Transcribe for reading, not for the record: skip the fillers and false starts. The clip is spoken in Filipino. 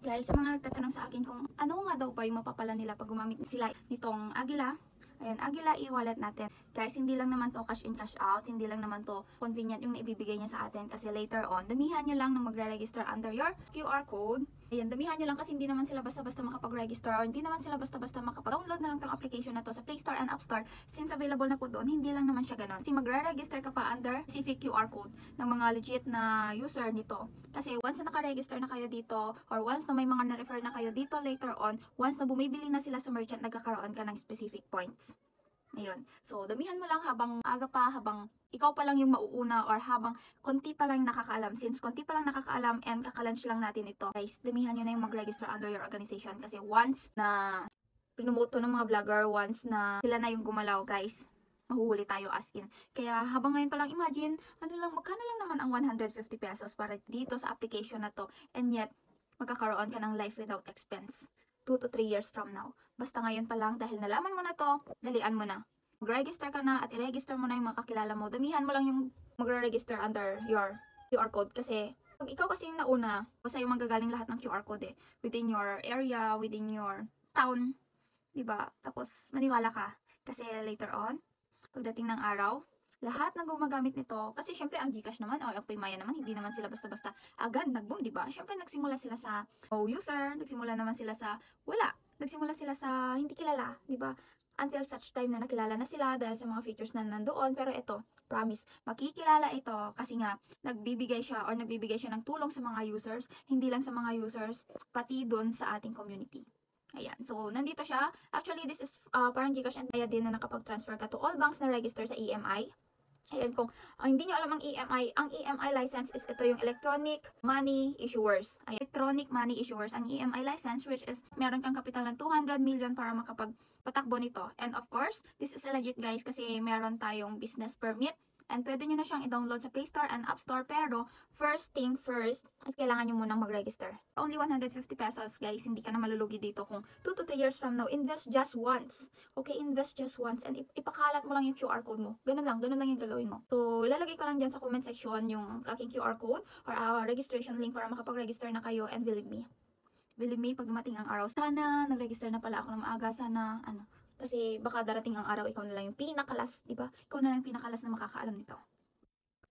Guys, sa mga nagtatanong sa akin kung ano nga daw ba yung mapapala nila pag gumamit sila nitong Agila, ayan, Agila e-wallet natin. Guys, hindi lang naman to cash in, cash out, hindi lang naman to convenient yung naibibigay niya sa atin kasi later on, damihan nyo lang na magre-register under your QR code. Ayan, damihan nyo lang kasi hindi naman sila basta-basta makapag-register or hindi naman sila basta-basta makapag-download na lang tong application na to sa Play Store and App Store. Since available na po doon, hindi lang naman siya ganun. Kasi magre-register ka pa under specific QR code ng mga legit na user nito. Kasi once na naka-register na kayo dito or once na may mga na-refer na kayo dito later on, once na bumibili na sila sa merchant, nagkakaroon ka ng specific points. Ayun. So, damihan mo lang habang aga pa, habang ikaw pa lang yung mauuna or habang konti pa lang nakakaalam. Since konti pa lang nakakaalam and kakalunch lang natin ito, guys, damihan nyo na yung mag-register under your organization. Kasi once na pinumoto ng mga vlogger, once na sila na yung gumalaw, guys, mahuhuli tayo as in. Kaya habang ngayon pa lang, imagine, magkano lang naman ang 150 pesos para dito sa application na to. And yet, magkakaroon ka ng life without expense. 2 to 3 years from now. Basta ngayon pa lang, dahil nalaman mo na to, dalian mo na. Mag-register ka na at i-register mo na yung mga kakilala mo. Damihan mo lang yung magre-register under your QR code. Kasi, pag ikaw kasi yung nauna, basta yung magagaling lahat ng QR code within your area, within your town. Diba? Tapos, maniwala ka. Kasi later on, pagdating ng araw, lahat ng gumagamit nito, kasi syempre ang GCash naman o ang Paymaya naman, hindi naman sila basta-basta agad nag-boom, diba? Syempre nagsimula sila sa user, nagsimula naman sila sa wala, nagsimula sila sa hindi kilala, diba? Until such time na nakilala na sila dahil sa mga features na nandoon, pero ito, promise, makikilala ito kasi nga nagbibigay siya ng tulong sa mga users, hindi lang sa mga users, pati doon sa ating community. Ayan. So, nandito siya. Actually, this is parang GCash and Maya din na nakapag-transfer ka to all banks na register sa EMI. Ayan, kung hindi nyo alam ang EMI license is ito yung Electronic Money Issuers. Ayan, Electronic Money Issuers, ang EMI license, which is meron kang kapital ng 200 million para makapagpatakbo nito. And of course, this is legit guys kasi meron tayong business permit. And pwede nyo na siyang i-download sa Play Store and App Store. Pero, first thing first, is kailangan nyo munang mag-register. Only 150 pesos, guys. Hindi ka na malulugi dito kung 2 to 3 years from now. Invest just once. Okay, invest just once. And ipakalat mo lang yung QR code mo. Ganun lang yung gagawin mo. So, ilalagay ko lang dyan sa comment section yung aking QR code or registration link para makapag-register na kayo. And believe me, pag dumating ang araw, sana nag-register na pala ako ng maaga. Sana, kasi baka darating ang araw, ikaw na lang yung pinakalas, diba? Ikaw na lang yung pinakalas na makakaalam nito.